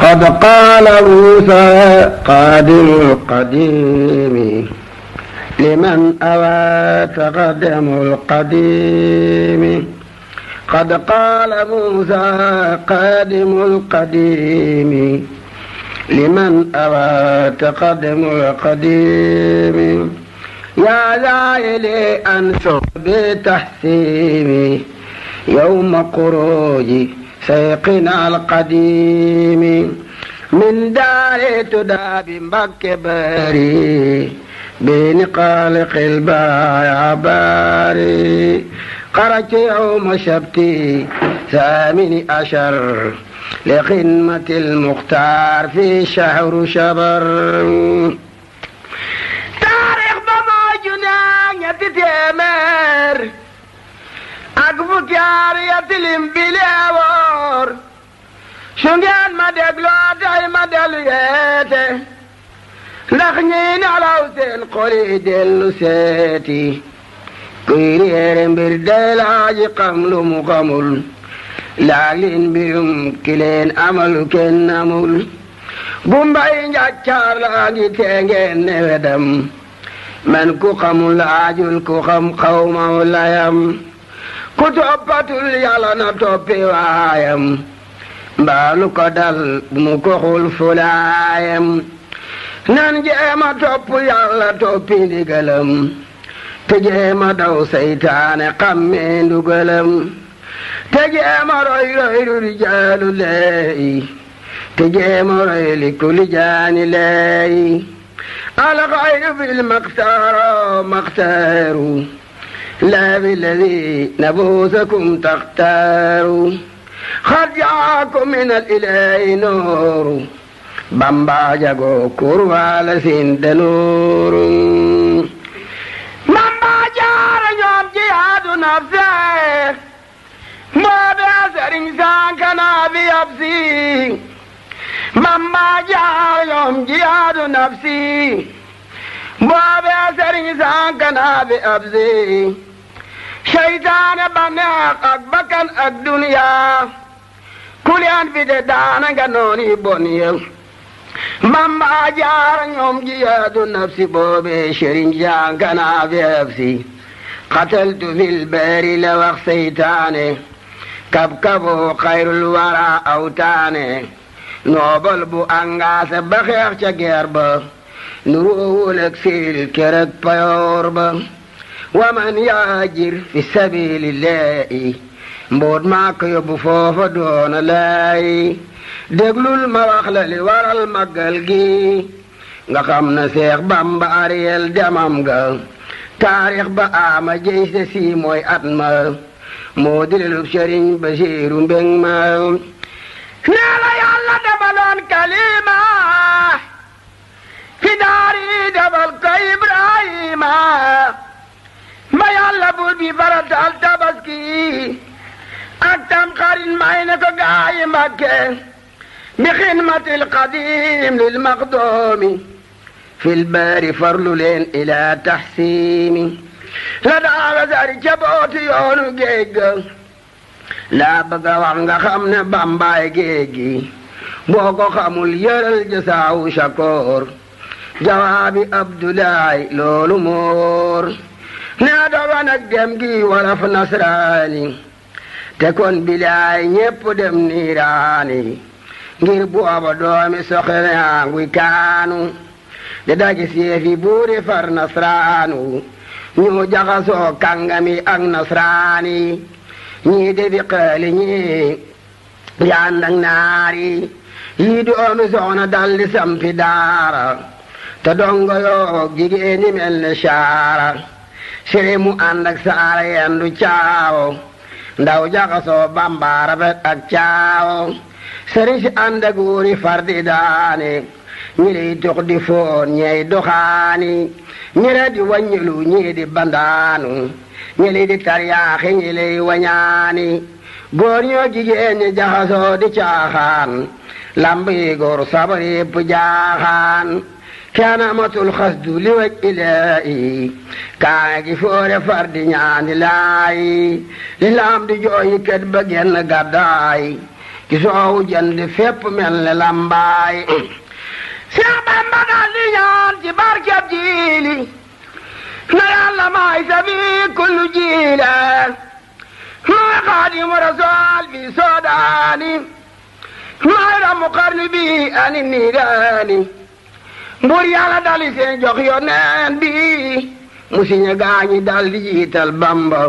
قد قال موسى قادم القديم لمن أوى تقدم القديم. قد قال موسى قادم القديم لمن أوى تقدم القديم. يا زائلي أنشر بتحسيمي يوم خروج سيقنا القديم من دار تداب مكة باري بنقالق البايع باري. خرجت يوم شبتي 18 لخدمة المختار في شهر شبر. تاريخ بما جنان يتتمر أقفك يا ريتلم بليور شنجان ما دقلو داي ما دليته لخنين على وسين قولي دلو سيتي كيريرم بردل عاج قمل مقمل لالين بيوم كلين أمل كن أمل بمباين جاكار لاجي تنجين نودم من كو قمل عاجل كو قم قوم ولايم كتوبة يالا نتوبي وايم بالو كدل مكوخل فلايم نانجيما توب يالا توبي ديغلم تجيما دو سيطان قمين دوغلم تجيما روي رجال لاي تجيما روي لكل جان لاي الغير بالمختار مختار لا بالذي نبوسكم تختاروا. قد جاءكم من الإله نور بامبا جاكو كوروال سند نور. بامبا جار يوم جهاد نفسه ما بأسر إنسان كان بيبسي. بامبا جار يوم جهاد نفسي ما بأسر إنسان كان بيبسي. شيطان بناق أكبكن الدنيا كل أن في دانا كنوني بنيا. ماما جار يوم جياد النفس بوبي شرين جان كان بيبسي. قتلت في البار لوق سيطاني كبكبو خير الورى أوتاني. نوبل بو أنغاس بخير شكيرب نروه لك في الكرك بيورب. ومن يهاجر في سبيل الله مبود ماك يوبو فوفا دون لاي. déglul ma wax la li waral màggal gi nga xam na Seex Bamba Ariel demam ga taarix ba ama jëy se si mooy at ma moo dilelub Sëriñ Basiiru Mbeng ma. nee la Yàlla dabaloon kalima fi daari dabal ko Ibrahima ba Yàlla buur bi faratal tabaski ak tam xarit may na ko gaayi Mbàkke بخدمة القديم للمقدوم في البار فرلولين إلى تحسيم. لدى غزار جبوت يونو جيج لا بقى وانغا خمنا بامباي جيجي بوكو خمول يرل جساو شكور جوابي عبد الله لولو مور. نادو وانك دمجي ولف نصراني تكون بلاي نيب دم نيراني ngir booba doomi soxna yanguy kaanu de daji seefi buuri far nasraanu ñu jaxasoo kàngami ak nasraani ñii defi xaali ñii yand ak naari yii doomi soxna daldi sampi daara te dongo yoo jigéeni mel ne saara sere mu ànd ak saara yendu caawo ndaw jaxasoo Bamba rafet ak caawo. sëriñ si ànd ak wóori fardi daane ñi lay dox di foon ñey doxaani ñi la di wàññilu ñi di bandaanu ñi lay di taryaaxi ñi lay wañaani góor ñoo jigéen ñi jaxasoo di caaxaan lamb yi góor sabar yépp jaaxaan كان أمة الخسد لوجه إلهي كان فور فرد ñaani laay lislaam di jooyi ket ba genn gàddaay ki soowu jant fépp mel ne lambaay Seex Bamba daal di ñaan ci barkeb jiili na Yàlla maay safi kullu jiila maay Xaadimu Rasuul bi soodaani maay ramu xarni bi ani niiraani Buur Yàlla dali seen jox yoneen bi mu siñe gaañi dal di jiital Bamba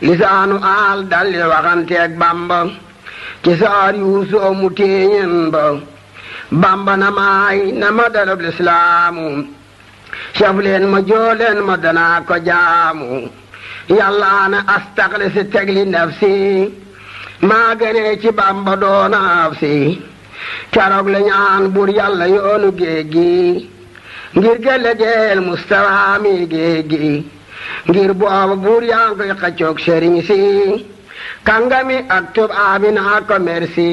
lisaanu aal dal di waxanteeg Bamba ci saar yuusoo mu téeñen ba Bamba na maay na ma dalab lislaamu saf leen ma jooleen ma danaa ko jaamu Yàlla na astaxlisi tegli nafsi maa gënee ci Bamba doonaaf si keroog la ñaan Buur Yàlla yoonu géej gi ngir gëlle geel Mustafa mi géej gi ngir booba buur yaa ngi koy xaccoog sëriñ si kàngami ak tubaab yi naa ko merci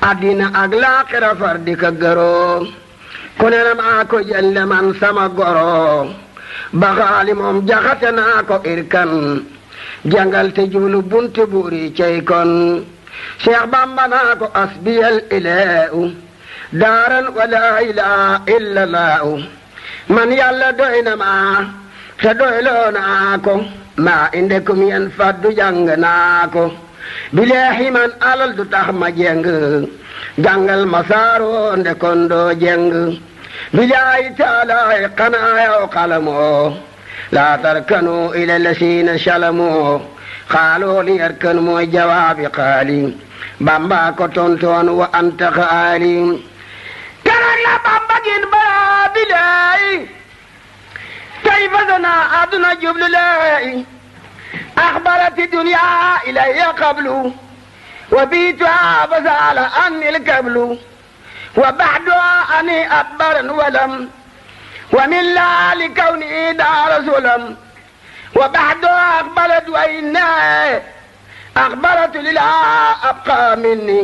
addina ak laaxira far di ko gëroo ku ne na maa ko jëlle man sama goro baxaali moom jaxate naa ko irkan jangal te jublu bunti buuri cey kon Cheikh Bamba naa ko asbiyal ilaahu daaran wala ilaha illa laahu man Yàlla doy na ma te doyloo naa ko maa indekum yen faddu jàng naa ko bileehi man alal du tax ma jeng jàngal ma saaroo ndekon doo jeng bilaayi taalaay xanaa yow xalamoo laa tarkanu ila lasiina salamoo xaaloo li yarkan mooy jawaabi xaali Bamba ko tontoon wa anta xaali keroog la Bamba gin bara bilaayi tay fasana aduna jublu laayi axbarati dunya ilayya qablu wa biituha fasala anni lkablu wa baxduha ani adbaran walam wa min laa li kawni daara sulam wa baxduha axbarat wa inna axbaratu lila abqa minni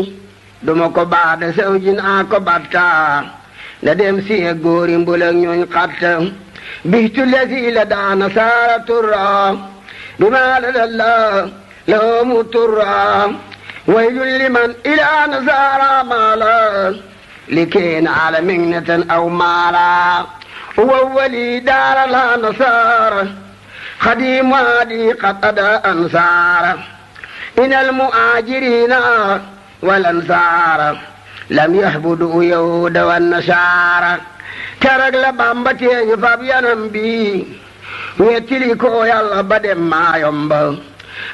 duma ko baada sawjin a ko batta na dem siye góori mbulak ñooñ xatta bihtu lasi la daana saara turra bima ladalla loomu turra waylun liman ila nasaara maala likeen ala mignatan aw maala wawwali daara la nasaara xadimu adi qad ada ansaara ina almuajirina wal ansaara lam yahbudu yahuda wan nasaara keroog la Bamba teeñu fab yanam bi wettili ko Yàlla ba dem maayomba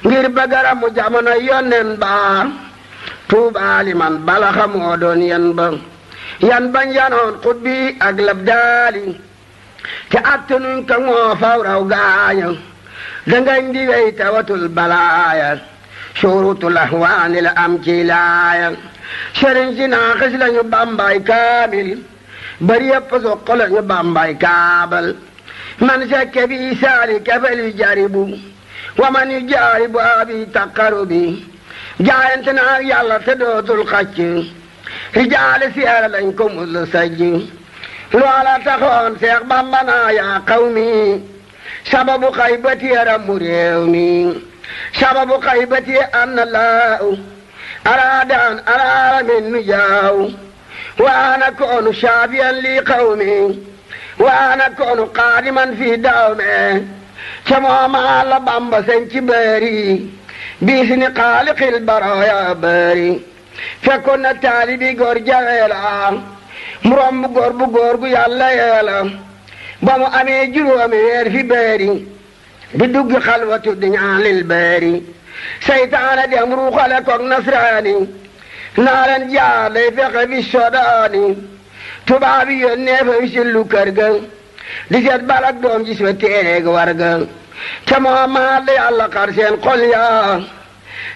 ngir bagaramu jamono yonnen ba tuubaali man bala xamoo doon yan ba yan bañ yanoon xutbi ak labdaali te attanuñ ka moo faw raw gaaña dangañ di wey tawatul balaaya surutul ahwaani la am ci laaya sëriñ si naaxis lañu Bambaay kaamil bari yëpp soq lañu Bambaay kaabal man sekke bi saali kefel yu jaribu wa man yu jaaribu abi taqaru bi jaayante naa Yàlla te dootul xacc rijaale siyaara lañ ko mus sajj loola taxoon Seex Bamba naa yaa qawmi sababu xaybati yaramu réew mi sababu xaybati anna laahu araada an araara min nu jaaw wa ana koonu shaafiyan li qawmi wa ana koonu qaadiman fi dawme ca mooma la Bamba sen ci bëri biisini xaaliqil baraya bëri fekkoon na taalibi góor jaweela mu romb góor bu góor gu Yàlla yeela ba mu amee juróomi weer fi bëri di dugg xalwatu di ñaan lil bëri seytaane dem ruuxale koog nasraani naa leen jaar day fexe bi sodaani tubaab yi yónnee fa wisillu kër ga di seet balak doom gis fa téereeg war ga ca Muhammad la Yàlla xar seen xol ya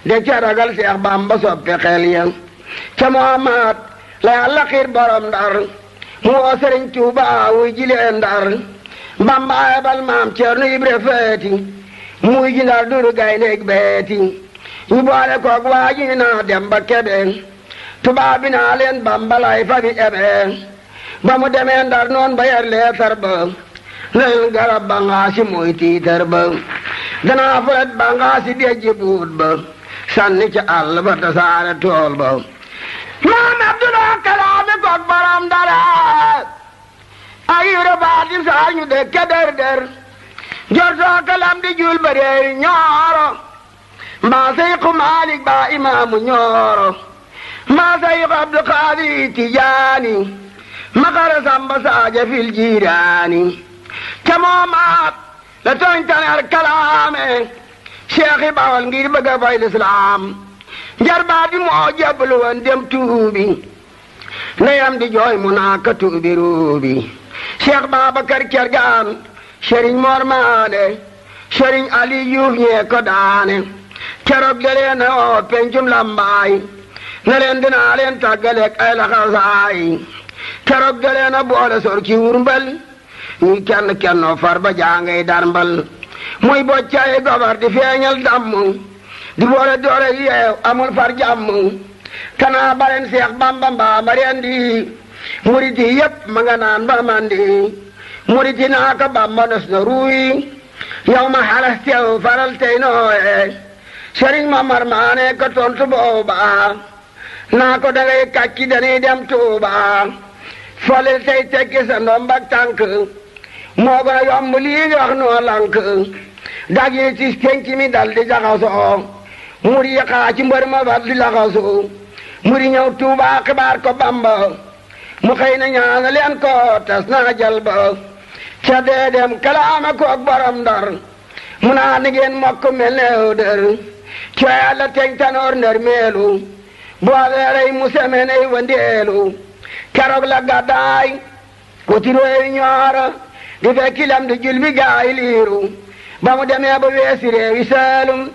de ca ragal Seex Bamba soppe xel ya ca Muhammad la Yàlla xiir borom Ndar mu woo Sëriñ Tuuba wuy jilee Ndar Bamba ayabal maam Ceerno Ibra Faati muy ji Ndar duru gayndeeg beeti ñu boole koog waa ji naa dem ba Kebe tubaab bi naa leen Bamba lay fa bi ebe ba mu demee Ndar noon ba yar leetar ba leen garab ba ngaasi mooy tiitar ba danaa fulet ba ngaasi dejji buut ba sànni ca àll ba tasaare tool ba maam Abdullah Kalaame koog borom dara ay yure baatim saa ñu dëkke der der jortoo kalam di jul ba reewi ñooro mbaa Seyku Maalik ba imaamu ñooro mbaa Seyku Abdu Xaadir Tijaani makara samba saaja fil jiiraani ca moomaat la tooñ taneer Kalaame Cheikh Bawal ngir bëgg a fay lislaam jarbaat bi moo jébbalu woon dem tuubi ndeyam di jooy mu naa ka tuubi ruubi Cheikh Babacar Kergaan Sëriñ Mor Maane Sëriñ Ali Yuuf ñee ko daane keroog da leen a oo pencum lambaay na leen dinaa leen tàggaleeg ay laxasaay keroog da leen a boole sor ci wurmbal ñuy kenn kennoo far ba jaangay darmbal muy boccaay gobar di feeñal damm di boole doole yeew amul far jàmm kanaa baren Seex Bamba mbaa ma rendi murit yi yépp ma nga naan ba mandi murit yi naa ko Bamba nos na ruuy yow ma xalas teew faral tey nooye Sëriñ Mamar Maane ko tontu booba naa ko dangay kàcci dañuy dem Tuuba folil tey tekki sa ndombak tànk moo gën a yomb lii nga wax noo lank dag yi ci penc mi dal di jaxasoo muri yi xaa ci mbër ma bat di laxasoo muri ñëw Tuuba xibaar ko Bamba mu xëy na ñaana leen ko tas naa jal ba ca dee dem Kalaame koog borom Ndar mu naa ni ngeen mokk mel ne dër coo yàlla teñ tanoor ndër meelu booleerey mu semeney wandeelu keroog la gàddaay wuti réewi Ñooro di fekki lam di jul bi gaay liiru ba mu demee ba weesi réewi Saalum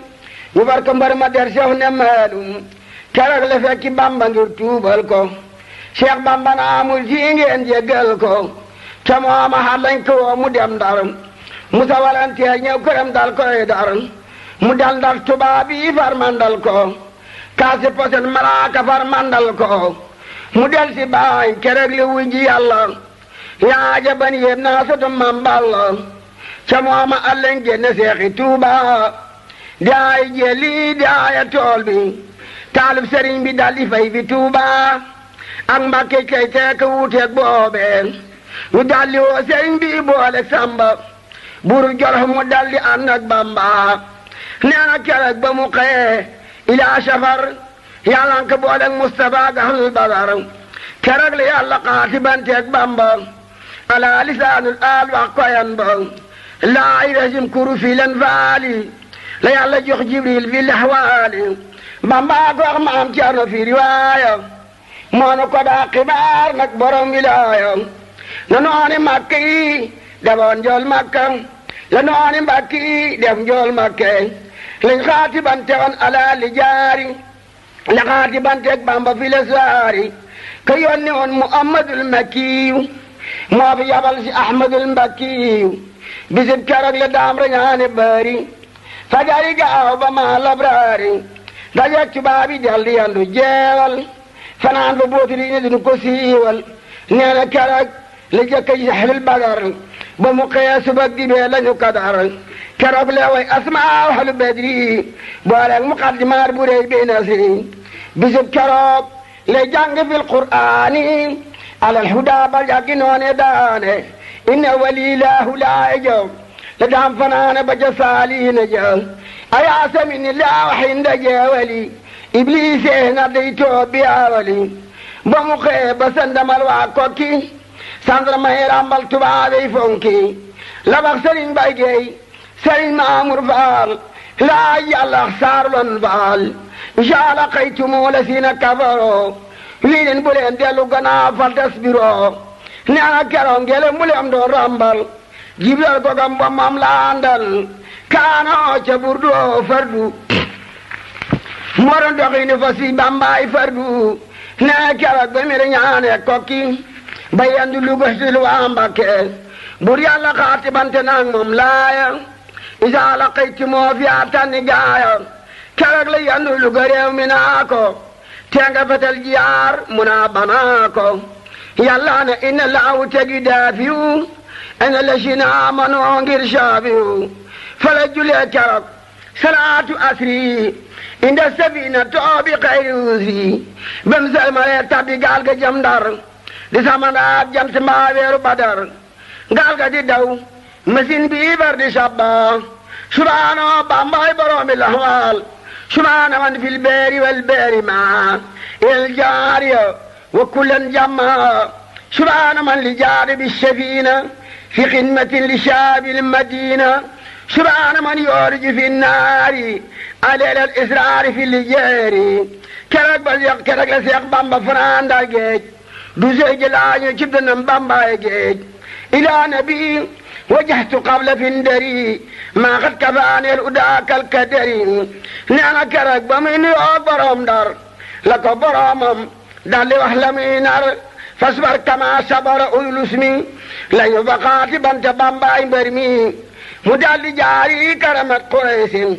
ñu bar ko mbar ma der sew ne maalum keroog la fekki Bamba ngir tuubal ko Cheikh Bamba na amul ji ngeen jéggal ko ca mooma xalañ ko woo mu dem Ndar Musa walanteer ñëw këram dal koy dar mu dal Ndar tubaab yi far mandal ko kaasi posen malaaka far mandal ko mu del si baay keroog li wujji Yàlla yaa jaban yéem naa soto mam Balla ca mooma allañ génne seexi Tuuba di ay jeli di aya tool bi taalib sëriñ bi dal di fay fi Tuuba ak Mbàkke kay teek wuuteeg boobee ñu daldi woo sëriñ bi boole Samba buru Jolof mu daldi ànd ak Bamba nee na keroog ba mu xëyee ilaa safar Yàlla nga ko booleeg Mustafa ak ahlul badar keroog la Yàlla xaatibanteeg Bamba ala lisaanul aal wax koyan ba laa irajim kuru fi len faali la Yàlla jox Jibril fi lahwaali Bamba ko wax maam Cerno fi riwaaya moonu ko daa xibaar nag borom wilaaya na nooni Makka yi defoon njool Makka la nooni Mbàkke yi def njool Makka lañ xaati bante woon ala li jaari la xaati banteeg Bamba fi la saari ka yónni woon Muhammadul Makkiyu moo fi yabal si Ahmadul Mbakkiyu bisib keroog la daam rañaane bari fajari gaaw ba ma labraari dajeeg tubaab yi del di yandu jeewal fanaan fa bootuli ne duñu ko siiwal nee na keroog la jëkk yi ahlul badar ba mu xëyee subag dibee lañu kadar keroog la way asmaa ahlu badri booleeg muqaddimaat bu rëy bi nasri bisub keroog la jàng fil qur'aani alal hudaa ba jàggi noone daane inna walilaahu laa jaw la daam fanaane ba ja saaliina ja ayaa samini laa waxinda jeewali ibliise na dey toobi awali ba mu xëyee ba sandamal waa kokki sandra may rambal tubaabey fonki labax sëriñ Bay Géey sëriñ Maamur Faal laa yàlla saarlon faal jaala xaytumu la siina kafaroo lii leen bu leen dellu gannaaw fal tasbiroo nee na keroog ngele mu leen doon rambal jibril ko gam ba mam laandal kaanoo ca burdu fardu moo doon doxini fa si Bambaay fardu nee keroog ba mi ñaane kokki ba yendu lu gëstil waa Mbàkke bur yàlla xaati bante naag moom laaya isa laqayti moo fi atanni gaaya keroog la yendu lu ga réew mi naa ko tenga fetel jiyaar mu naa banaa ko yàlla ne inna laahu tegi daafiyu ina la si naa manoo ngir saafiyu fala julee keroog salaatu asri inda safina toobi xayri usri bam salmale tabbi gaal ga jëm Ndar di samandaat jant mbaa weeru Badar gaal ga di daw machine bi bar di sabba subhaana Bambaay boroomi laxwaal subhaana man fil beeri wal beeri ma el jaariya wa kullan jamma subhaana man li jaari bi safiina fi xidmatin li shaabil madina subhaana man yooriju fi naari aleel israari fi lijeeri keroog la Seex Bamba fanaandal géej du sey ji laañu ci dënam Bambaay géej ilaa nabi wajjahtu qabla findari maa xat kafaaneel udaakal kadari nee na keroog ba muy nuyoo borom Ndar la ko boromam daldi wax la muy nar fasbar kama sabara ulus mi lañu baqaati bante Bambaay mbër mi mu daldi jaari karamat Quraysin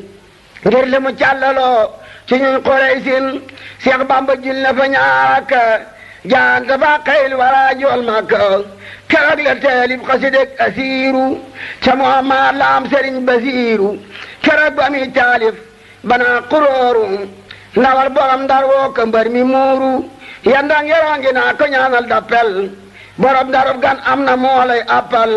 ngir li mu càllaloo ci ñun Quraysin Seex Bamba jul na fa ñaak jaanta fa xayl wara jool Makka keroog la teelib xasideg asiiru ca Muhammad laam Sëriñ Basiiru keroog ba muy taalif bana qurooru ndawal borom Ndar woo ko mbër mi muuru yandang yeroongi naa ko ñaanal dappel borom Ndarub gan am na moolay appal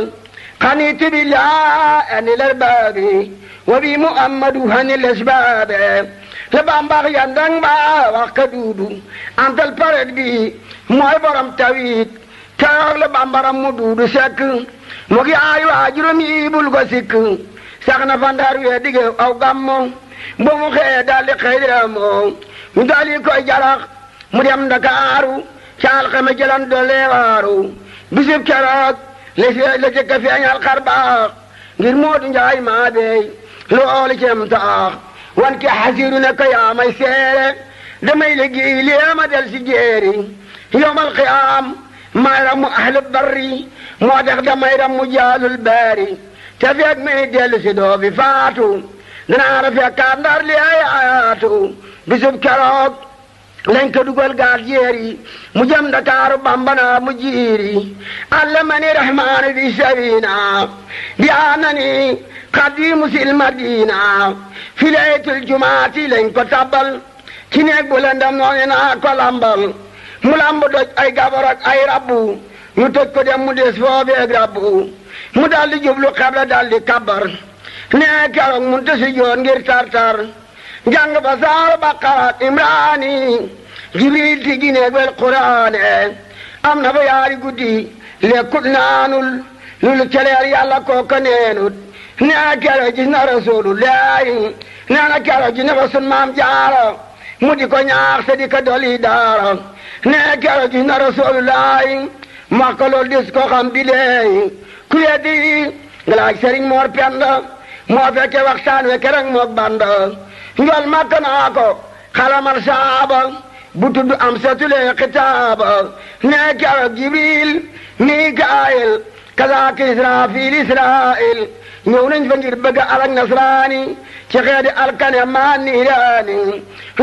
xanitu billah ani lal baabi wa bi Muhammadu hani lesbaabe le Bambax yandang ba wax ka duudu antal paret bi mooy borom tawit keroog la Bambaram mu duudu sekk mu gi ay waajuram yi bul ko sikk sax na fa Ndar wee dige aw gammo ba mu xëyee daldi xëy moo mu daldi koy jarax mu dem Ndakaaru ca alxames jëlan doole waaru bisib keroog la jëkk a feeñal xar baax ngir Moodu Njaay maa beey loolu cem taax wan ki xasiru ne ko yaa may seere damay liggéey léema del si jéeri yowmal qiyaam may ramu ahlu barri moo tax damay ramu jaalul baari te feeg may dellu si doo fi faatu danaa la fekkaat Ndar li ay ayaatu bisub keroog lañ ko dugal gaal jéeri mu jëm Ndakaaru Bamba naa mu jiiri allamani rahmaanu bi sabina bi anani xadimu sil madina fi laytul jumaati lañ ko tabbal ci neeg bu lëndam noonu naa ko lambal mu lamb doj ay gabar ak ay rabbu ñu tëj ko dem mu des foobeeg rabbu mu daldi jublu xebla daldi kabbar nee keroog mun te si joon ngir tartar jàng ba saar Baqara Imraani Jibril ti gineeg wel Quraane am na ba yaari guddi lekkut naanul lulu celeer yàlla kooka neenut nee keroog gis na Rasulullaahi nee na keroog gis na fa sun maam Jaara mu di ko ñaax te di ko doli daara nee keroog gis na Rasulullaahi wax ko loolu dis ko xam bi leey ku weddi nga laaj Sëriñ Moor Penda moo fekke waxtaan we kereng mook Banda njol Makka naa ko xalamal saaba bu tudd am satule xitaaba nee keroog Jibril Mikaayil kazaaka Israafil Israa'il ñëw nañ fa ngir bëgg alak nasraani ci xeedi alkane maa niiraani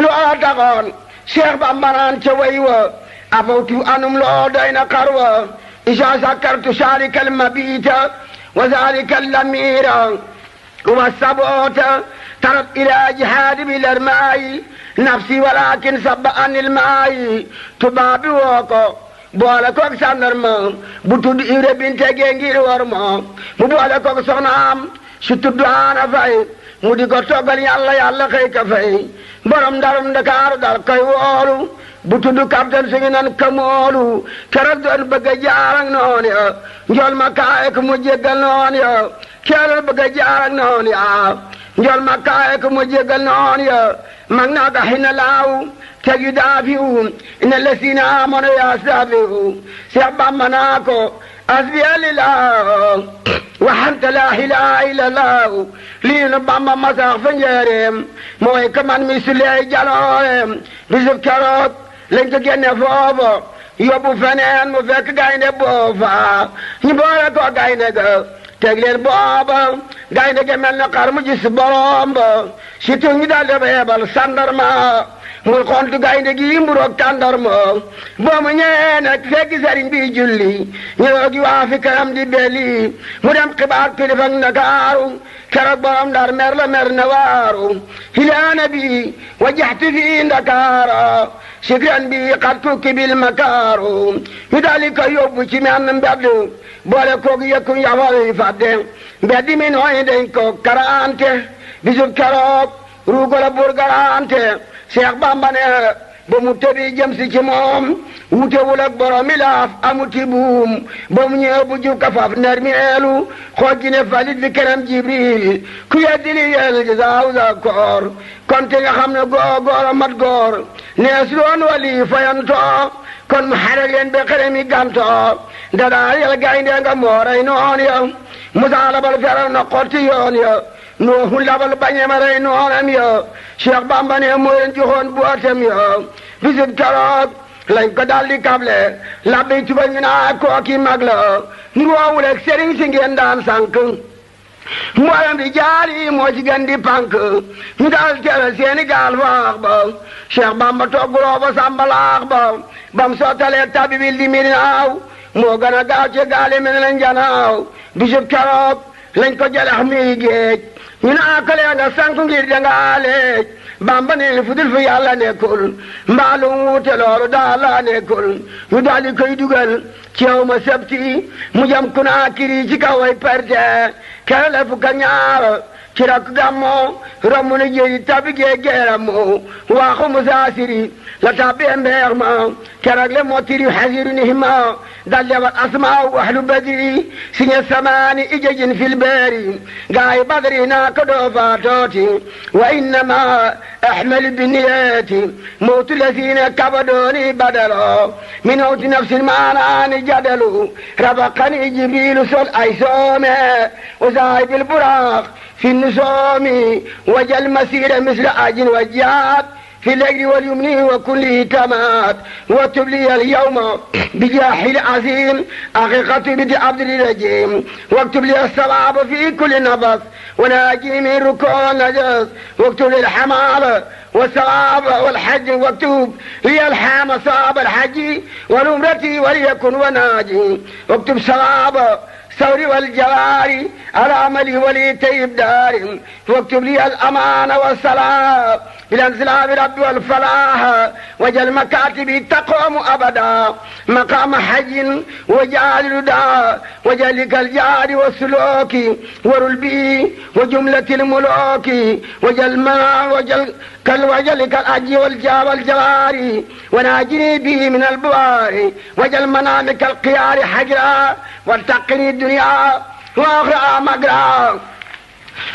loo taxoon Cheikh Bamba naan ca way wa afawtu anum loo doy na xarwa isa sakartu saalikal mabiita wa saalikal lamiira wa saboota tarab ilaa jihaadi bil armaayi nafsi walakin sabba anil maayi tubaabi woo ko boole koog sandarma bu tudd Ibra binte gee ngir war ma mu boole koog soxnaam su tudd Ana Fay mu di ko toggal yàlla yàlla xëy ka fay borom Ndarum Ndakaaru dal koy woolu bu tudd capitaine suñu nan kamoolu keroog doon bëgg a jaar ak noon ya njol ma kaaye ko mu jéggal noon ya keroog bëgg a jaar ak noon ya njol ma kaaye ko mu jéggal noon ya mag naa ga xina laaw teg yu daafiwu ina lesina amono yaa saafiwu Seex Bamba naa ko asbiya lillah waxanta laa ilaaha illallah lii nu Bamba masax fa njëreem mooy ka man mi suley jalooreem bisub keroog lañ ko génne foofa yóbbu feneen mu fekk gaynde boofa ñu boole ko gaynde ga teg leen booba gaynde ga mel ne xar mu gis borom ba si tuñ ñu daal di yebal sandarma muy xontu gaynde gi mburoog tàndarma boo mu ñëwee nag fekk sëriñ bi julli ñëw gi waa fi kanam di belli mu dem xibaar kilifa ak Ndakaaru keroog borom Ndar mer la mer na waaru ilaa nabi wajjahtu fi Ndakaara sikran bi xat tukki bil makaaru ñu daali ko yóbbu ci menn mbedd boole koog yëkku yafal yi fàdde mbedd mi nooy dañ ko karante bisub keroog ruugola bur garante Seex Bamba ne ba mu tëbi jëm si ci moom wutewul ak boromi laaf amuti buum ba mu ñëw bu jub ka faf ner mi eelu xooj ji ne falit fi kenam Jibril ku yeddi li yel ji saaw sa koor kon te nga xam ne góor a mat góor nees doon wali fayantoo kon mu xaral leen ba xere mi gantoo dadaa yel gaynde nga mooray noon ya Musaa labal feral na xotti yoon ya Nuuhu labal bañema rey noonam ya Cheikh Bamba ne moo leen joxoon bootem ya bisub keroog lañ ko daldi kable labbi tuba ñu naa kooki mag la nuroowul ak sëriñ si ngeen daan sànk mboolem di jaari moo ci gën di pànk ñu daal tere seeni gaal faax ba Cheikh Bamba togguloo ba sambalaax ba bam sottalee tabibil di minaaw moo gën a gaaw ci gaali mel na njanaaw bisub keroog lañ ko jalex mi géej ñu naa ko lee nga sànk ngir dangaa leej Bamba ne fu dul fi yàlla nekkul mbaalu wuute loolu daal la nekkul ñu daal di koy dugal ci yow ma sabti mu jam Konaakiri ci kaw ay perte kere la fukk ak ñaar ci rak gàmmo romb na jéyi tabi gee geeramu waaxu musaasiri la tabbee mbeex ma keroog le mottiri xasiru nihima dal lewat asmaaw ahlu badri siñe samaani ijejin fil beeri gaay badri naa ko doo faatooti wa innama ahmal binniyaati mawtu lasina kabadooni badalo min mawti nafsin maanaani jadalu rabaqani jibrilu sol ay soome usaahibil buraaq في النسوم وجل مسير مثل آج وجاد في الليل واليمن وكله تمات واكتب لي اليوم بجاح العظيم حقيقة بدي عبد الرجيم واكتب لي الصواب في كل نفس وناجي من ركوع النجس واكتب لي الحمال والصواب والحج واكتب لي الحام صواب الحج والأمرة وليكن وناجي واكتب صواب الثور والجواري على عملي ولي طيب دار واكتب لي الأمان والصلاة بالانزلاب رب والفلاح وجل مكاتبي تقوم أبدا مقام حج وجعل الردى وجلك الجار والسلوك ورلبي وجملة الملوك وجل ما وجلك الأجي والجا والجواري وناجني به من البوار وجل منامك القيار حجرا والتقني الدنيا وآخر مقرا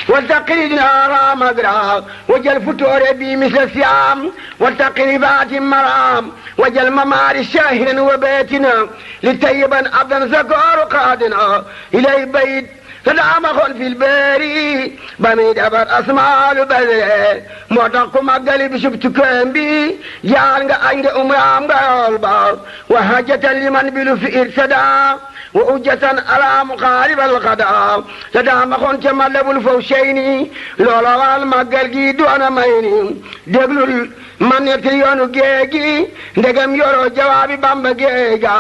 والتقني الدنيا مقرا وجل فتور بي مثل الصيام والتقريبات مرام وجل ممار شاهرا وبيتنا لتيبا عبدا زكور قادنا إلي بيت فدعمخون في الباري بميد أبر أسماء البدر موتاكم أقلي بشبتكم بي جانغ عند أمرام غالبار وحاجة لمن بلو في إرسدا وأجة على مقارب الغدا فدعمخون كمالب الفوشيني لولا والمقل جيدو أنا ميني دقلوا من يتريون جيجي ndegam yoro jawaabi Bamba geega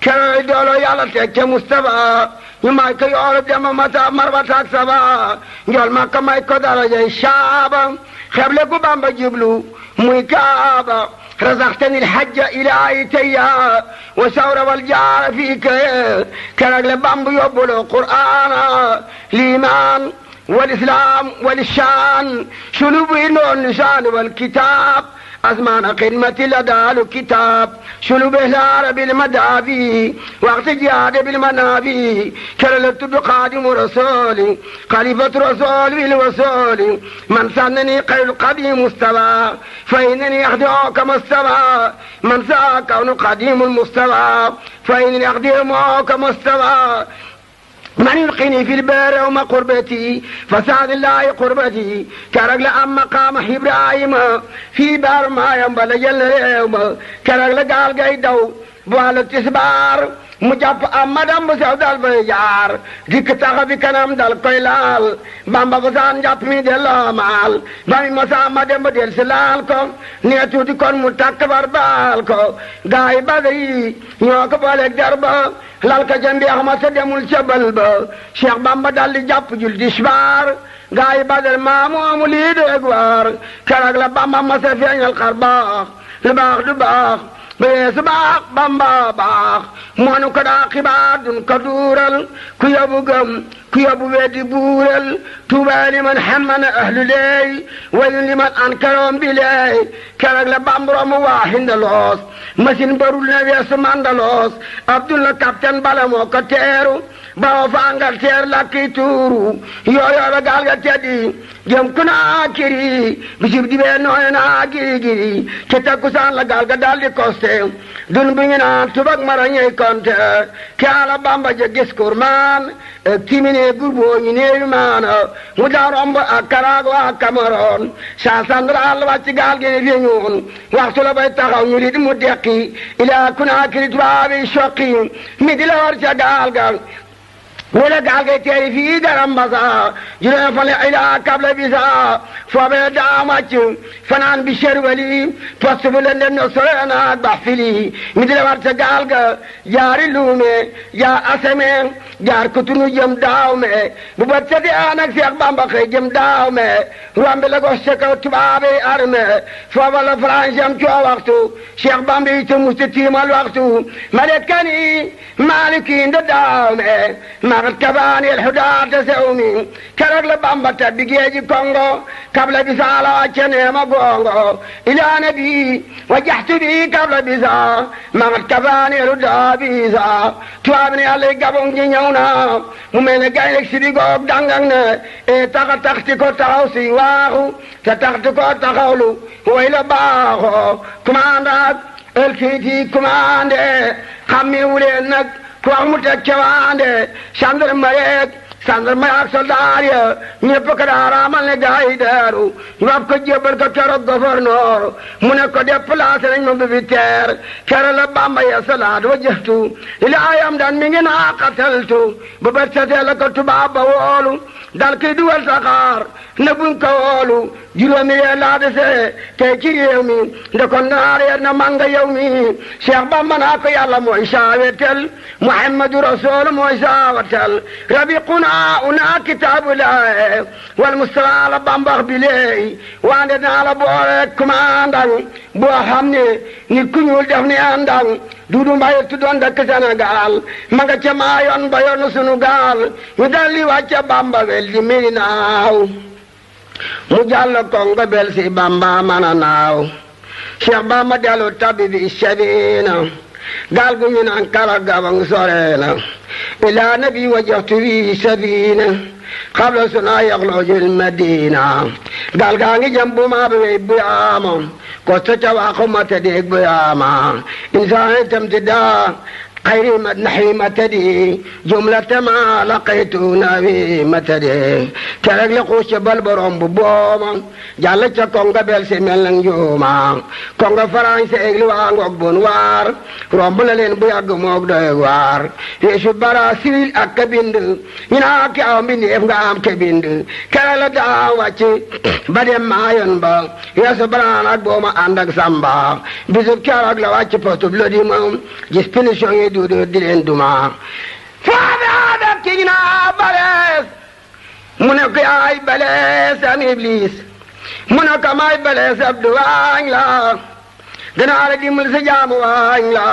keroy doolo yàlla teg ca Mustafa ñu may ko yoolu dema mata marwataak saba njol makka may ko darajay shaaba xeble ku Bamba jublu muy kaaba رزقتني الحج إلهي تيا وثور والجار فيك كرق لبامب يبلو القرآن الإيمان والإسلام والشان شلوب اللسان والكتاب أزمان قمة لدى الكتاب شلوب الهار بالمدافي وقت جهاد بالمنافي كرلت بقادم رسولي خليفة رسول بالوصول من سنني قيل القديم مستوى فإنني أخدعك مستوى من ساء كون قديم المستوى فإنني أخدعك مستوى من يلقيني في البار وما قربتي فسعد الله قربتي كرجل أم مقام إبراهيم في بار ما ينبل جل اليوم كرجل قال قيدو بوال التسبار mu jàpp am madam bu sew dal bay jaar dikk taxa bi kanam dal koy laal bamba bu saan jàpp mi delloo maal ba mi mosa ma dem ba del si laal ko nee tuuti kon mu takk bar baal ko gaa yi Badar yi ñoo ko booleeg der ba lal ka ca mbeex ma sa demul ca bal ba Cheikh Bamba dal di jàpp jul disbaar gaa yi Badar maa moomu lii déeg waar keroog la Bamba ma sa feeñal xar baax lu baax du baax beesu baax Bamba baax moonu ko daa xibaar dun ko duural ku yóbbu gëm ku yóbbu weddi buural tuuba liman xammana ahlu leey waylun liman ankaroom bi leey keroog la bamboroom waa hindaloos machine barul na weesu mandaloos Abdullah capitaine bala moo ko teeru bawo fa Angleterre lakki tuuru yooyooba gaal ga teddi jëm Konaakiri bisib dibee nooy naa giri giri ca takkusaan la gaal ga daldi koste dun bu ñu naan tubak mara ñey konte kaala Bamba ja gis kurmaan timine gurbo ñu neewi maana mu daa romb ak Karaago ak Cameroon sa sandral wàcc gaal gi ne fi ñuun waxtu la bay taxaw ñu rit mu dekki ilaa Konaakiri tubaabi soqi mi di la war ca gaal ga wala gaal gay teeri fii garam basa juróom fan la ilaa kabla bisa foobee daa màcc fanaan bi sherwali poste bu leen no sorenaat bax fili mi di la war ca gaal ga jaari luume jaar aseme jaar kutunu jëm daaw me bu bat sati aan ak Seex Bamba xëy jëm daaw me rombi la gos ca kaw tubaabi arme fooba la France am coo waxtu Seex Bamba yi te musta tiimal waxtu malekani maliki nda daaw me magat kabaani el hudaata sewmi keroog la Bamba tabbi géeji Kongo kabla bisa la wàcce neema gongo ilaa nabi wajjahtu bi kabla bisa magat kabaani el hudaa bisa tubaab ne Yàlla gabon gi ñëw na mu mel ne gaynde si di goog dangang ne e taxa taxti ko taxaw si waaxu te taxti ko taxawlu way la baaxo commandant el kiiti commandé xammi wuleen nag ku wax mu teg cawaande gendarme ak soldaar ya ñëpp ko daa raamal ne gaa yi daaru ñu wax ko jébbal ko keroog gouverneur mu ne ko déplacé nañ ma bi teer keroog la Bamba ya salaat wa jëftu ilaayam daan mi ngi naa qataltu bu bët setee la ko tubaab ba woolu dal kiy dugal saxaar ne buñ ko woolu juróomi yee laa desee tey ci réew mi nde ko naar yee na manga yow mi Cheikh Bamba naa ko Yàlla mooy saawetel Muhammadu Rasul mooy saawatel rabiquna una kitaabullah wal Mustafa la Bamba bi leey wande naa la boole commandant boo xam ne nit ku ñuul def ne àndang Dudu Mbaye tuddoon dëkk Sénégal ma nga ca maayoon ba yoonu sunu gaal ñu daldi wàcce Bamba wel di Médinaaw mu jàll Kongo bel si Bamba mana naaw Cheikh Bamba dellu tabbi bi Sabina gaal gu ñu naan Kara Gabang soreena ilaa nabi wajjahtu bi Sabina xabla suna yaxlojul Madina gaal gaa ngi jëm bu maa bi bu yaama kosta ca waaxu ma tëddeeg bu yaama insaan itam ti daa xayri ma naxi ma tëddi jumlata ma laqaytu nawi ma tëddi keroog la xuus ca bal borom bu booma jàll ca Kongo bel si mel nag njuuma Kongo français li waa ngoog bon waar romb la leen bu yàgg moog doy waar yeesu Barasil ak ka bind ñu naa ki aw mbindeef nga am ke bind keroog la daa wàcc ba dem maayoon ba yeesu baraan ak booma ànd ak samba bisub keroog la wàcc postub lo di moom gis punition yi duudu di leen duma faabe ki ñu naa Balees mu ne ko yaay Balees am Iblis mu ne ko may Balees abdu waañ la danaa la dimbal sa jaamu waañ la